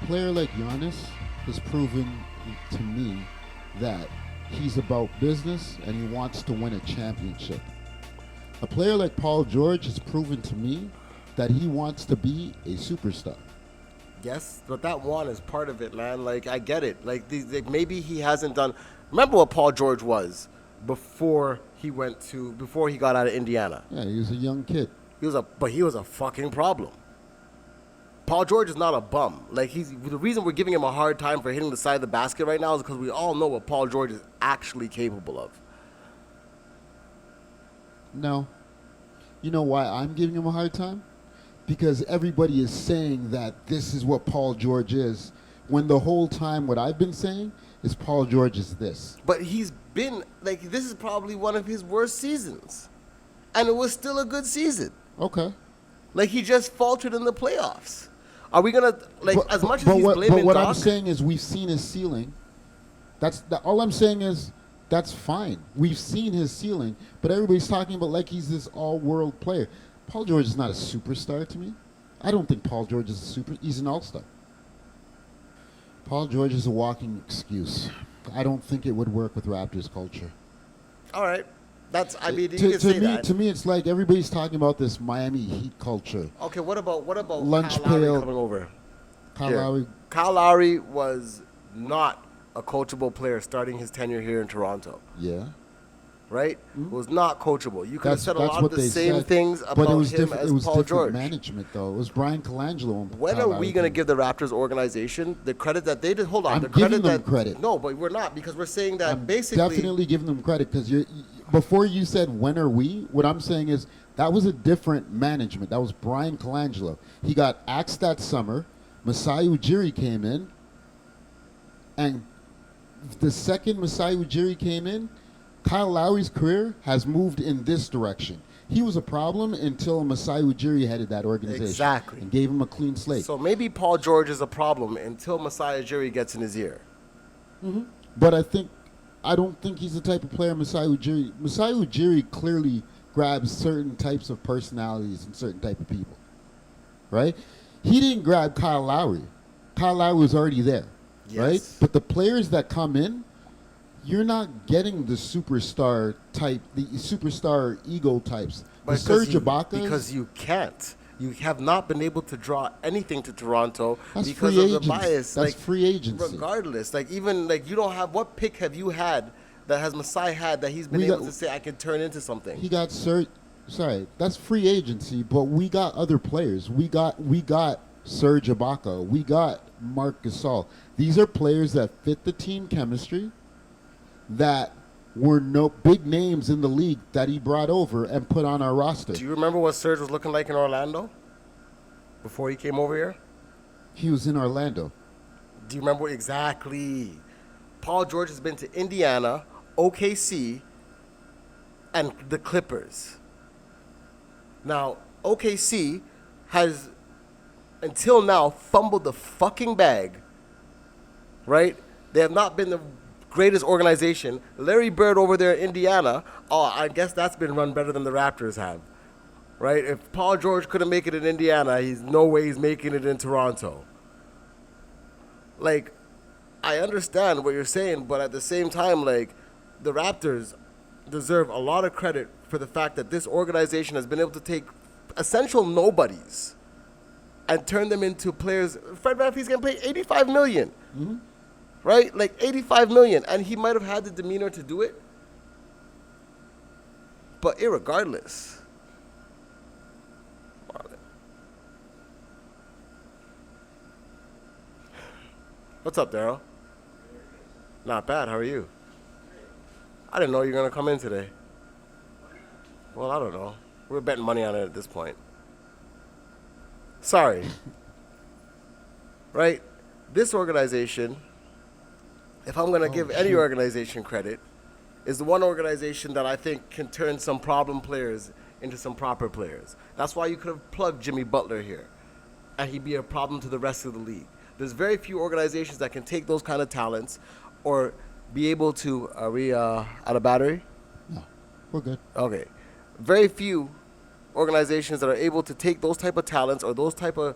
player like Giannis has proven to me that he's about business and he wants to win a championship. A player like Paul George has proven to me that he wants to be a superstar. Yes, but that one is part of it, man. Like, I get it. Like maybe he hasn't done. Remember what Paul George was before before he got out of Indiana. Yeah, he was a young kid. But he was a fucking problem. Paul George is not a bum. Like, the reason we're giving him a hard time for hitting the side of the basket right now is because we all know what Paul George is actually capable of. No. You know why I'm giving him a hard time? Because everybody is saying that this is what Paul George is, when the whole time what I've been saying is Paul George is this. But he's been, like, this is probably one of his worst seasons. And it was still a good season. Okay. Like, he just faltered in the playoffs. Are we going to, like, as much as he's blaming But what Doc, I'm saying is we've seen his ceiling. All I'm saying is that's fine. We've seen his ceiling, but everybody's talking about like he's this all-world player. Paul George is not a superstar to me. I don't think Paul George is he's an all-star. Paul George is a walking excuse. I don't think it would work with Raptors culture. all right. You can say that. To me, it's like everybody's talking about this Miami Heat culture. Okay, what about Lunch Kyle Lowry pail. coming over? Kyle Here. Lowry, Kyle Lowry was not a coachable player starting his tenure here in Toronto, yeah. right? Was not coachable. You could have said a That's lot of what the they same said. things But it about was him different. as It was Paul different George. management, though. It was Brian Colangelo. And When Kyle are Lowry we going to came. give the Raptors organization the credit that they did? Hold on. I'm the giving credit them that, credit. No, but we're not, because we're saying that I'm basically. definitely giving them credit because before you said when are we, what I'm saying is that was a different management. That was Brian Colangelo. He got axed that summer. Masai Ujiri came in, and the second Masai Ujiri came in, Kyle Lowry's career has moved in this direction. He was a problem until Masai Ujiri headed that organization. Exactly. And gave him a clean slate. So maybe Paul George is a problem until Masai Ujiri gets in his ear. But I don't think he's the type of player Masai Ujiri clearly grabs certain types of personalities and certain type of people, right? He didn't grab Kyle Lowry. Kyle Lowry was already there, right? But the players that come in, you're not getting the superstar type, the superstar ego types. The Serge Ibaka. Because you can't. You have not been able to draw anything to Toronto That's because free of the agency. bias. That's free agency. Regardless, you don't have, what pick have you had that has Masai had that he's been able to say I can turn into something? He got that's free agency, but we got other players. We got Serge Ibaka. We got Marc Gasol. These are players that fit the team chemistry, that were no big names in the league that he brought over and put on our roster. Do you remember what Serge was looking like in Orlando before he came over here? He was in Orlando. Do you remember exactly? Paul George has been to Indiana, OKC, and the Clippers. Now, OKC has, until now, fumbled the fucking bag, right? They have not been the greatest organization. Larry Bird over there in Indiana, I guess that's been run better than the Raptors have, right? If Paul George couldn't make it in Indiana, he's no way he's making it in Toronto. Like, I understand what you're saying, but at the same time, like, the Raptors deserve a lot of credit for the fact that this organization has been able to take essential nobodies and turn them into players. Fred VanVleet's getting paid $85 million. Mm-hmm. Right? Like $85 million. And he might have had the demeanor to do it. But irregardless. What's up, Daryl? Not bad. How are you? I didn't know you were going to come in today. Well, I don't know. We're betting money on it at this point. Sorry. Right? This organization, if I'm going to give any organization credit, is the one organization that I think can turn some problem players into some proper players. That's why you could have plugged Jimmy Butler here, and he'd be a problem to the rest of the league. There's very few organizations that can take those kind of talents or be able to... Are we out of battery? No, we're good. Okay. Very few organizations that are able to take those type of talents or those type of,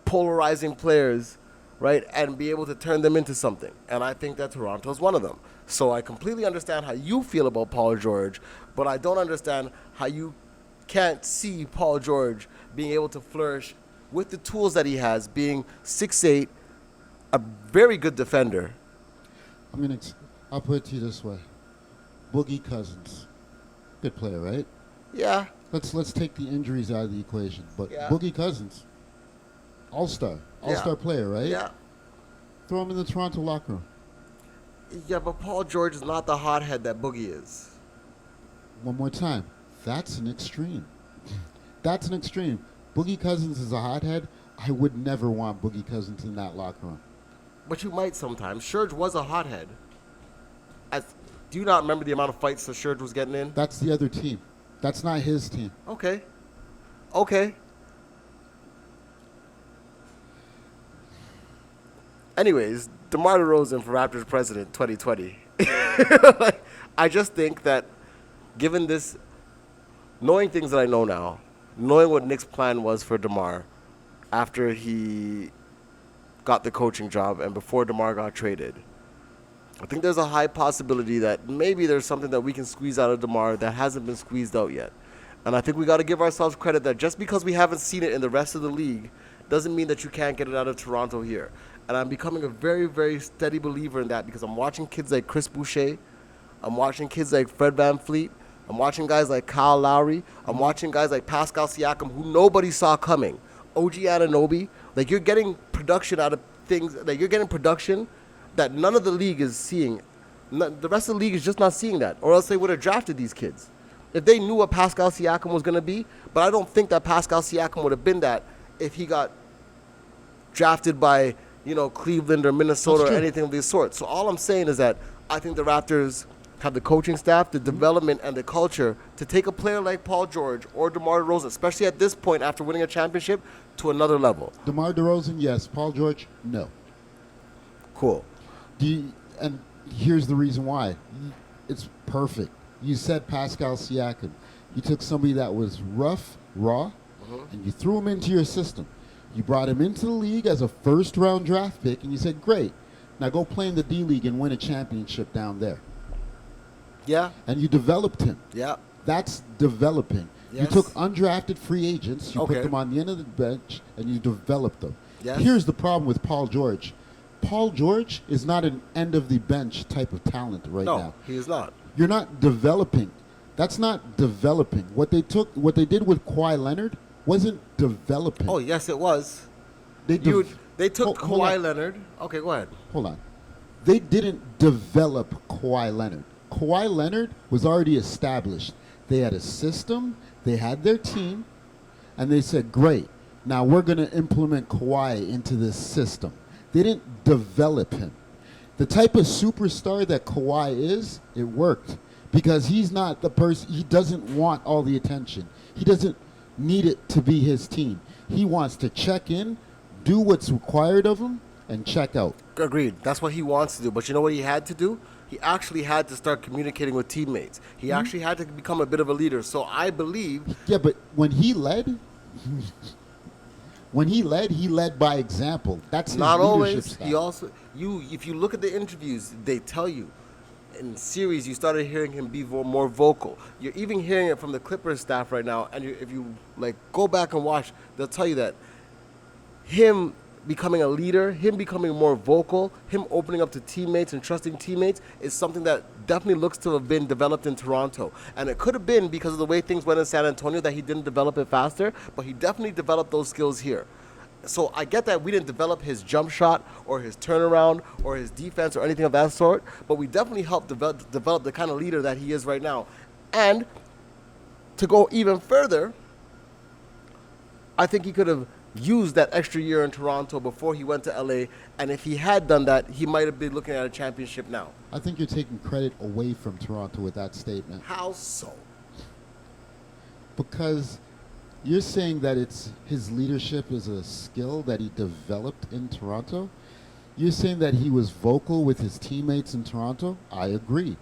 polarizing players, right, and be able to turn them into something. And I think that Toronto's one of them. So I completely understand how you feel about Paul George, but I don't understand how you can't see Paul George being able to flourish with the tools that he has, being 6'8", a very good defender. I'll put it to you this way: Boogie Cousins, good player, right? Yeah. Let's take the injuries out of the equation. But Yeah. Boogie Cousins, all-star player, right? Yeah. Throw him in the Toronto locker room. Yeah, but Paul George is not the hothead that Boogie is. One more time. That's an extreme. That's an extreme. Boogie Cousins is a hothead. I would never want Boogie Cousins in that locker room. But you might sometimes. Serge was a hothead. Do you not remember the amount of fights that Serge was getting in? That's the other team. That's not his team. Okay. Anyways, Demar Derozen for Raptors president 2020. I just think that given this, knowing things that I know now, knowing what Nick's plan was for DeMar after he got the coaching job and before DeMar got traded, I think there's a high possibility that maybe there's something that we can squeeze out of DeMar that hasn't been squeezed out yet. And I think we got to give ourselves credit that just because we haven't seen it in the rest of the league doesn't mean that you can't get it out of Toronto here. And I'm becoming a very, very steady believer in that because I'm watching kids like Chris Boucher. I'm watching kids like Fred VanVleet. I'm watching guys like Kyle Lowry. I'm watching guys like Pascal Siakam, who nobody saw coming. OG Anunoby. Like, you're getting production out of things. Like, you're getting production that none of the league is seeing. The rest of the league is just not seeing that, or else they would have drafted these kids if they knew what Pascal Siakam was going to be. But I don't think that Pascal Siakam would have been that if he got drafted by, Cleveland or Minnesota or anything of this sort. So all I'm saying is that I think the Raptors have the coaching staff, the development, and the culture to take a player like Paul George or DeMar DeRozan, especially at this point after winning a championship, to another level. DeMar DeRozan, yes. Paul George, no. Cool. And here's the reason why. It's perfect. You said Pascal Siakam. You took somebody that was rough, raw, and you threw him into your system. You brought him into the league as a first-round draft pick, and you said, great, now go play in the D-League and win a championship down there. Yeah. And you developed him. Yeah. That's developing. Yes. You took undrafted free agents, you Okay. put them on the end of the bench, and you developed them. Yes. Here's the problem with Paul George. Paul George is not an end-of-the-bench type of talent right now. No, he is not. You're not developing. That's not developing. What they did with Kawhi Leonard wasn't developing. Oh, yes, it was. They They took Hold Kawhi on. Leonard. Okay, go ahead. Hold on. They didn't develop Kawhi Leonard. Kawhi Leonard was already established. They had a system, they had their team, and they said, great, now we're going to implement Kawhi into this system. They didn't develop him. The type of superstar that Kawhi is, it worked. Because he's not the person, he doesn't want all the attention. He doesn't need it to be his team. He wants to check in, do what's required of him, and check out. Agreed. That's what he wants to do. But you know what he had to do? He actually had to start communicating with teammates. He actually had to become a bit of a leader. So I believe... Yeah, but when he led, he led by example. That's his Not leadership always. style. He also... If you look at the interviews, they tell you. In series, you started hearing him be more vocal. You're even hearing it from the Clippers staff right now. And if you go back and watch, they'll tell you that him becoming a leader, him becoming more vocal, him opening up to teammates and trusting teammates is something that definitely looks to have been developed in Toronto. And it could have been because of the way things went in San Antonio that he didn't develop it faster, but he definitely developed those skills here. So I get that we didn't develop his jump shot or his turnaround or his defense or anything of that sort, but we definitely helped develop the kind of leader that he is right now. And to go even further, I think he could have used that extra year in Toronto before he went to LA, and if he had done that, he might have been looking at a championship now. I think you're taking credit away from Toronto with that statement. How so? Because you're saying that it's his leadership is a skill that he developed in Toronto. You're saying that he was vocal with his teammates in Toronto. I agree.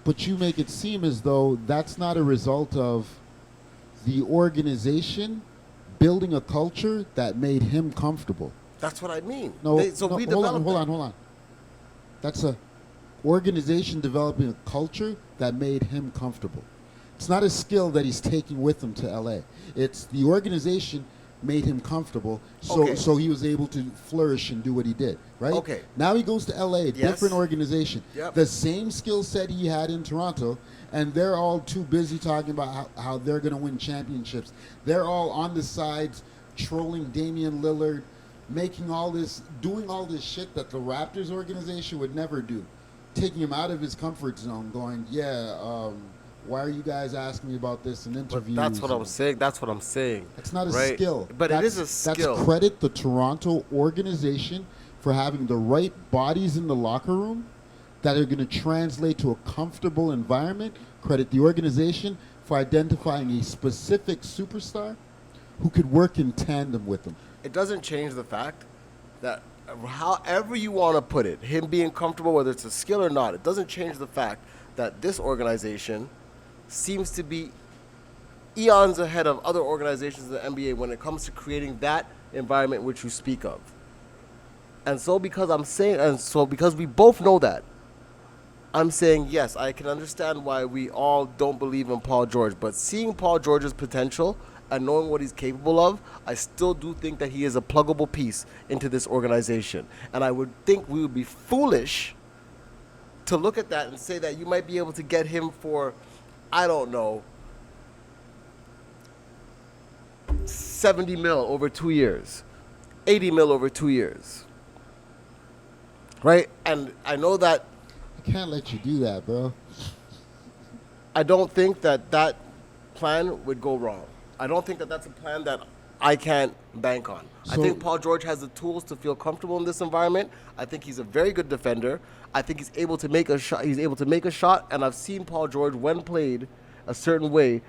But you make it seem as though that's not a result of the organization building a culture that made him comfortable. That's what I mean. No, We hold developed on, that. hold on. That's a organization developing a culture that made him comfortable. It's not a skill that he's taking with him to LA. It's the organization made him comfortable, so Okay. so he was able to flourish and do what he did. Right. Okay. Now he goes to LA, Yes. different organization, Yep. the same skill set he had in Toronto, and they're all too busy talking about how they're going to win championships. They're all on the sides trolling Damian Lillard, doing all this shit that the Raptors organization would never do, taking him out of his comfort zone, going, why are you guys asking me about this in interviews? But that's what I'm saying. That's what I'm saying. It's not a right? skill. But it is a skill. That's credit the Toronto organization for having the right bodies in the locker room that are going to translate to a comfortable environment. Credit the organization for identifying a specific superstar who could work in tandem with them. It doesn't change the fact that however you want to put it, him being comfortable, whether it's a skill or not, it doesn't change the fact that this organization seems to be eons ahead of other organizations in the NBA when it comes to creating that environment which you speak of. And so because we both know that, I'm saying, yes, I can understand why we all don't believe in Paul George, but seeing Paul George's potential and knowing what he's capable of, I still do think that he is a pluggable piece into this organization. And I would think we would be foolish to look at that and say that you might be able to get him for, I don't know, 70 mil over 2 years, 80 mil over 2 years. Right? And I know that I can't let you do that, bro. I don't think that plan would go wrong. I don't think that that's a plan that I can't bank on. I So- think Paul George has the tools to feel comfortable in this environment. I think he's a very good defender. I think he's able to make a shot. And I've seen Paul George, when played a certain way,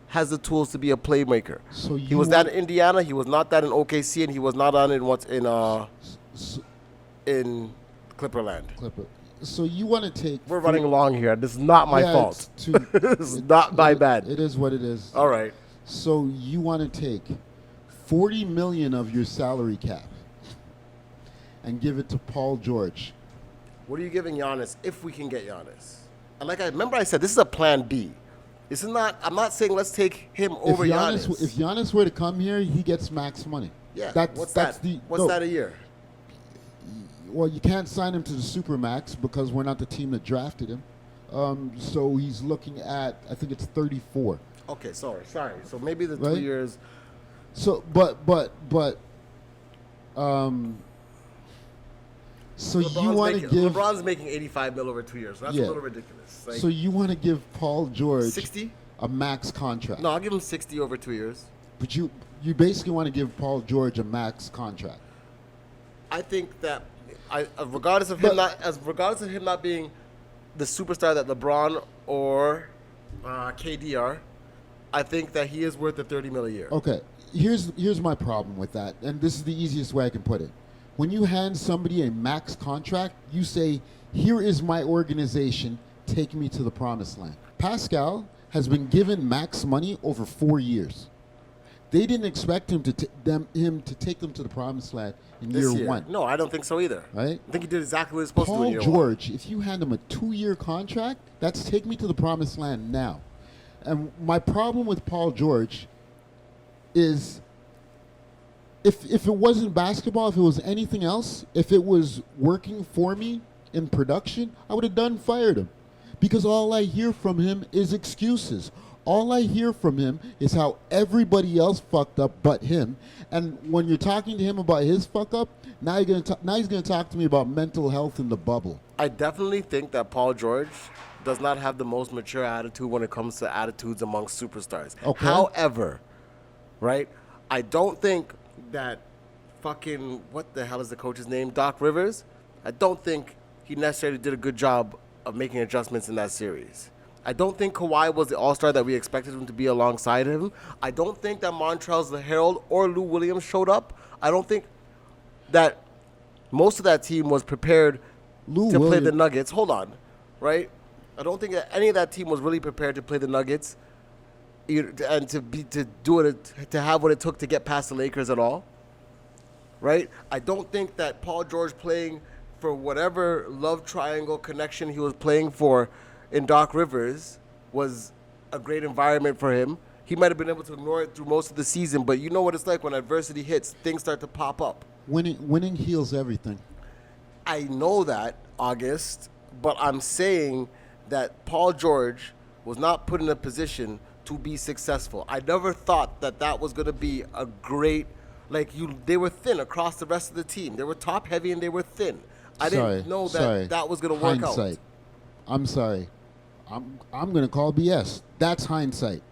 has the tools to be a playmaker. So he you was that want- in Indiana. He was not that in OKC, and he was not on in So, in Clipperland. Clipper. So you want to take? We're running along here. This is not my Yeah, fault. it's too- This is not my bad. It is what it is. All right. So you want to take $40 million of your salary cap and give it to Paul George. What are you giving Giannis if we can get Giannis? And like I remember, I said this is a plan B. This is not. I'm not saying let's take him over Giannis. If Giannis were to come here, he gets max money. Yeah. That's What's no, that a year? Well, you can't sign him to the supermax because we're not the team that drafted him. So he's looking at, I think it's 34. Okay, sorry. So maybe the Right? 2 years. So, so you want to give? LeBron's making 85 mil over 2 years. So that's Yeah. a little ridiculous. Like, So you want to give Paul George 60? a max contract? No, I'll give him 60 over 2 years. But you basically want to give Paul George a max contract. I think that regardless of him not being the superstar that LeBron or KD are, I think that he is worth the 30 mil a year. Okay, here's my problem with that, and this is the easiest way I can put it. When you hand somebody a max contract, you say, "Here is my organization. Take me to the promised land." Pascal has been given max money over 4 years. They didn't expect him to take them to the promised land in This year one. No, I don't think so either. Right? I think he did exactly what he was supposed to do Paul in year one. George, if you hand him a 2-year contract, that's take me to the promised land now. And my problem with Paul George is if it wasn't basketball, if it was anything else, if it was working for me in production, I would have done fired him. Because all I hear from him is excuses. All I hear from him is how everybody else fucked up but him. And when you're talking to him about his fuck up, now he's gonna talk to me about mental health in the bubble. I definitely think that Paul George does not have the most mature attitude when it comes to attitudes amongst superstars. Okay. However, right, I don't think that fucking, what the hell is the coach's name? Doc Rivers? I don't think he necessarily did a good job of making adjustments in that series. I don't think Kawhi was the all-star that we expected him to be alongside him. I don't think that Montrezl Harrell or Lou Williams showed up. I don't think that most of that team was prepared to play the Nuggets. Hold on, right? I don't think that any of that team was really prepared to play the Nuggets and to have what it took to get past the Lakers at all, right? I don't think that Paul George playing for whatever love triangle connection he was playing for in Doc Rivers was a great environment for him. He might have been able to ignore it through most of the season, but you know what it's like when adversity hits, things start to pop up. Winning heals everything. I know that, August, but I'm saying that Paul George was not put in a position to be successful. I never thought that was going to be a great, they were thin across the rest of the team. They were top heavy and they were thin. I didn't know that was going to work hindsight. out. I'm sorry. I'm going to call BS. That's hindsight.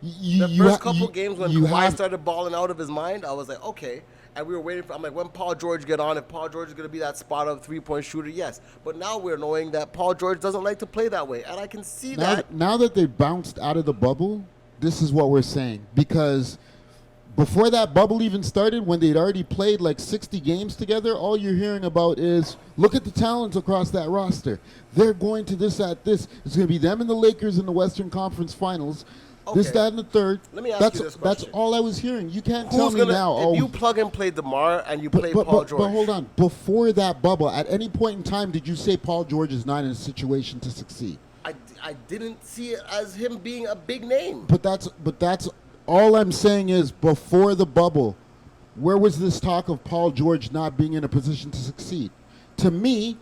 The first couple games when Kawhi started balling out of his mind, I was like, okay. And we were waiting for, I'm like, when Paul George get on, if Paul George is going to be that spot-up three-point shooter, yes. But now we're knowing that Paul George doesn't like to play that way. And I can see that. Now that they bounced out of the bubble, this is what we're saying. Because before that bubble even started, when they'd already played like 60 games together, all you're hearing about is, look at the talents across that roster. They're going to this at this. It's going to be them and the Lakers in the Western Conference Finals. Okay. This, that, and the third. Let me ask you this question. That's all I was hearing. You can't tell me now. If you plug and play DeMar and you play Paul George. But hold on. Before that bubble, at any point in time, did you say Paul George is not in a situation to succeed? I didn't see it as him being a big name. But that's all I'm saying is before the bubble, where was this talk of Paul George not being in a position to succeed? To me,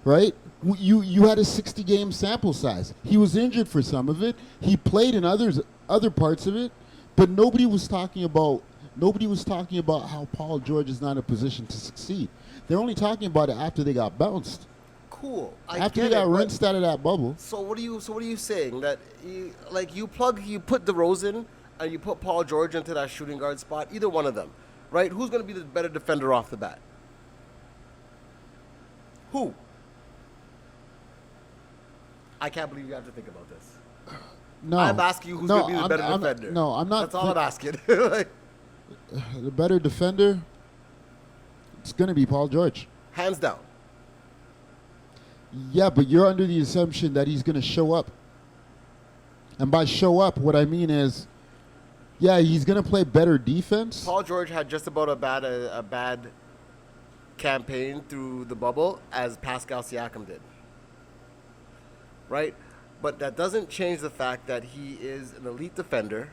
right? You had a 60-game sample size. He was injured for some of it. He played in other parts of it, but nobody was talking about how Paul George is not in a position to succeed. They're only talking about it after they got bounced. Cool. After they got rinsed out of that bubble. So what are you saying? That you put DeRozan and you put Paul George into that shooting guard spot, either one of them, right? Who's going to be the better defender off the bat? Who? I can't believe you have to think about this. No. I'm asking you who's going to be the better defender. I'm not. That's all I'm asking. The better defender, it's going to be Paul George. Hands down. Yeah, but you're under the assumption that he's going to show up. And by show up, what I mean is, yeah, he's going to play better defense. Paul George had just about a bad campaign through the bubble as Pascal Siakam did. Right? But that doesn't change the fact that he is an elite defender.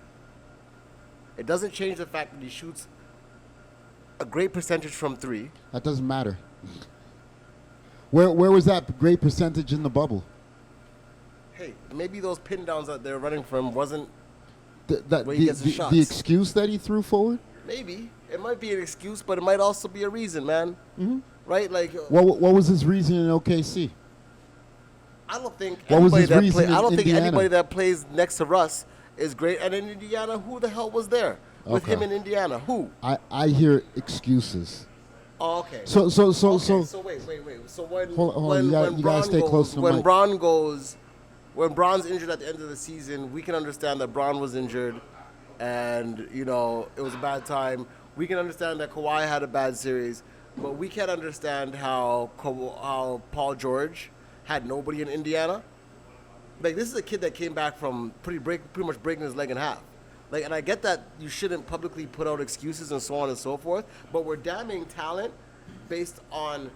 It doesn't change the fact that he shoots a great percentage from three. That doesn't matter. Where was that great percentage in the bubble? Hey, maybe those pin downs that they're running from wasn't where he gets his shots. The excuse that he threw forward? Maybe. It might be an excuse, but it might also be a reason, man. Mm-hmm. Right? What was his reason in OKC? I don't think anybody that plays next to Russ is great. And in Indiana, who the hell was there with him in Indiana? Who? I hear excuses. Oh, okay. So wait. So you gotta stay close to the mic. When Bron's injured at the end of the season, we can understand that Bron was injured, and it was a bad time. We can understand that Kawhi had a bad series, but we can't understand how Paul George had nobody in Indiana. This is a kid that came back from pretty much breaking his leg in half. And I get that you shouldn't publicly put out excuses and so on and so forth, but we're damning talent based on,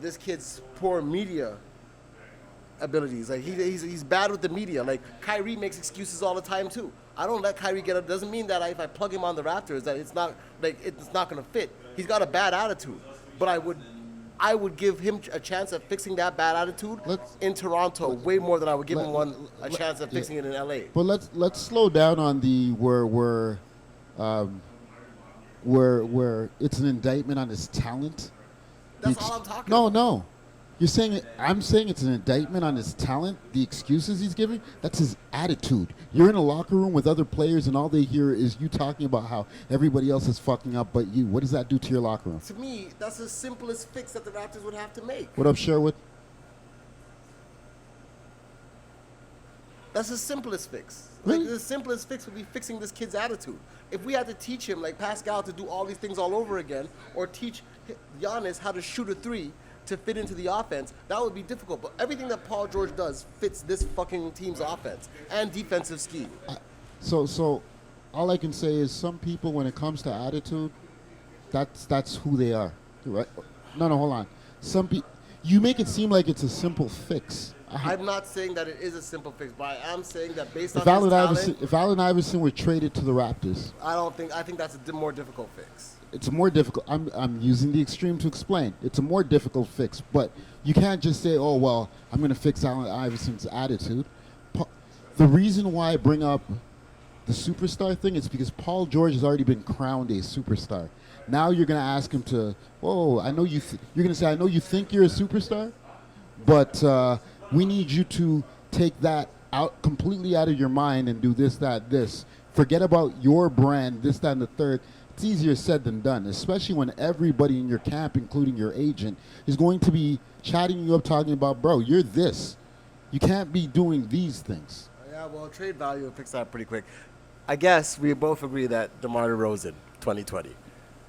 this kid's poor media abilities. He's bad with the media. Kyrie makes excuses all the time too. I don't let Kyrie get up. Doesn't mean that if I plug him on the Raptors that it's not going to fit. He's got a bad attitude, but I would give him a chance at fixing that bad attitude in Toronto way more than I would give him a chance at fixing it in LA. But let's slow down on the where it's an indictment on his talent. That's all I'm talking about. No. I'm saying it's an indictment on his talent, the excuses he's giving. That's his attitude. You're in a locker room with other players, and all they hear is you talking about how everybody else is fucking up but you. What does that do to your locker room? To me, that's the simplest fix that the Raptors would have to make. What up, Sherwood? That's the simplest fix. Really? The simplest fix would be fixing this kid's attitude. If we had to teach him, like Pascal, to do all these things all over again, or teach Giannis how to shoot a three, to fit into the offense, that would be difficult. But everything that Paul George does fits this fucking team's offense and defensive scheme. So all I can say is some people, when it comes to attitude, that's who they are, right? No, hold on. Some people, you make it seem like it's a simple fix. I'm not saying that it is a simple fix, but I am saying that based on If Allen Iverson were traded to the Raptors, I think that's a more difficult fix. it's more difficult. I'm using the extreme to explain. It's a more difficult fix, but you can't just say, "Oh well, I'm going to fix Allen Iverson's attitude." The reason why I bring up the superstar thing is because Paul George has already been crowned a superstar. Now you're going to ask him to, "Oh, I know you." You're going to say, "I know you think you're a superstar, but we need you to take that out completely out of your mind and do this, that, this. Forget about your brand, this, that, and the third." It's easier said than done, especially when everybody in your camp, including your agent, is going to be chatting you up, talking about, "Bro, you're this. You can't be doing these things." Yeah, well, trade value will fix that pretty quick. I guess we both agree that Demar Derozen, 2020.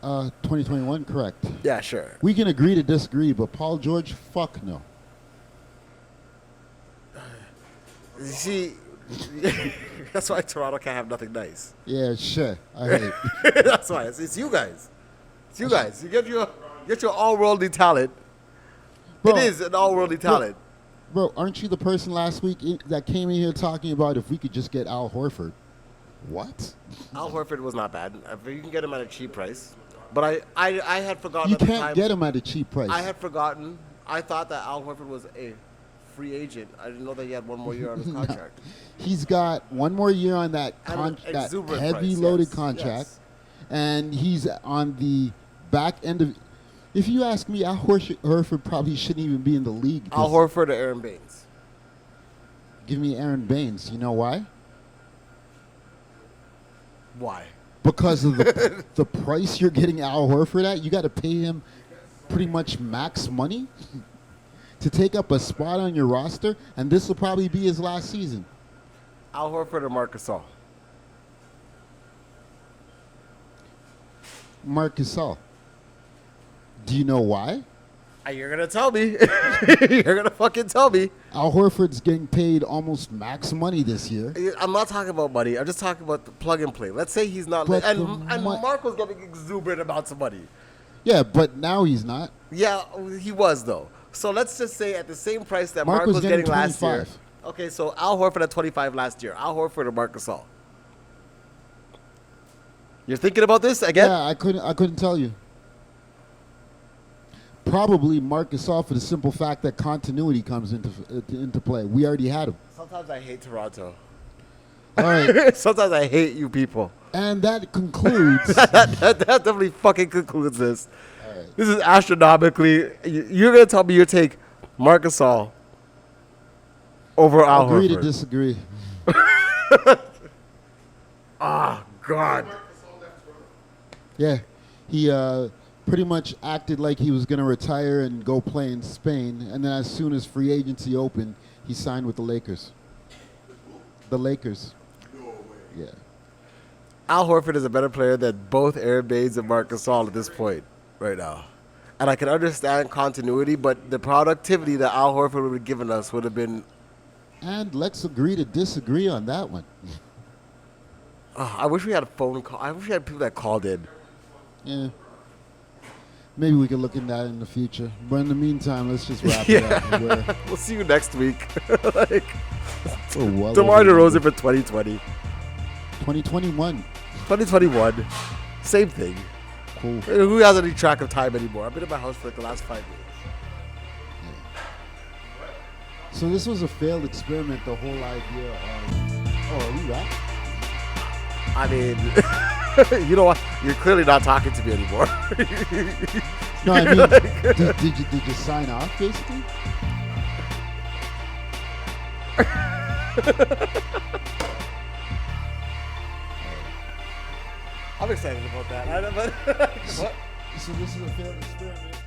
2021, correct. Yeah, sure. We can agree to disagree, but Paul George, fuck no. You see, that's why Toronto can't have nothing nice. Yeah, sure. I hate. That's why. It's you guys. It's you guys. You get your all-worldly talent. Bro, it is an all-worldly talent. Bro, aren't you the person last week that came in here talking about if we could just get Al Horford? What? Al Horford was not bad. You can get him at a cheap price. But I had forgotten You at the can't time. get him at a cheap price. I had forgotten. I thought that Al Horford was a free agent. I didn't know that he had one more year on his contract. He's got one more year on that, And an that exuberant heavy price, loaded yes, contract, yes. and he's on the back end of. If you ask me, Al Horford probably shouldn't even be in the league. Al Horford or Aaron Baines? Give me Aaron Baines. You know why? Why? Because of the price you're getting Al Horford at. You got to pay him pretty much max money to take up a spot on your roster, and this will probably be his last season. Al Horford or Marc Gasol? Marc Gasol. Do you know why? You're going to tell me. You're going to fucking tell me. Al Horford's getting paid almost max money this year. I'm not talking about money. I'm just talking about the plug and play. Let's say he's not. But And Mark was getting exuberant amounts of money. Yeah, but now he's not. Yeah, he was, though. So let's just say at the same price that Mark Mark was was getting getting last year. 25. Okay, so Al Horford at 25 last year. Al Horford or Marc Gasol? You're thinking about this again? Yeah, I couldn't tell you. Probably Marc Gasol for the simple fact that continuity comes into play. We already had him. Sometimes I hate Toronto. All right, Sometimes I hate you people. and that concludes. that definitely fucking concludes this. All right. This is astronomically. You're going to tell me you take Marc Gasol over Al Agree to Horford. disagree. God. Yeah, he pretty much acted like he was going to retire and go play in Spain, and then as soon as free agency opened, he signed with the Lakers. The Lakers. No way. Yeah. Al Horford is a better player than both Aaron Baines and Marc Gasol at this point right now. And I can understand continuity, but the productivity that Al Horford would have given us would have been. And let's agree to disagree on that one. I wish we had a phone call. I wish we had people that called in. Yeah. Maybe we could look into that in the future. But in the meantime, let's just wrap it up. We'll see you next week. Like, We're well DeMar over DeRozan for 2020. 2021. 2021, same thing. Cool. Who has any track of time anymore? I've been in my house for like the last 5 years. So this was a failed experiment, the whole idea of... Oh, are we wrapped? I mean, you know what? You're clearly not talking to me anymore. No, I mean, did you sign off, basically? I'm excited about that. So this is a failed experiment.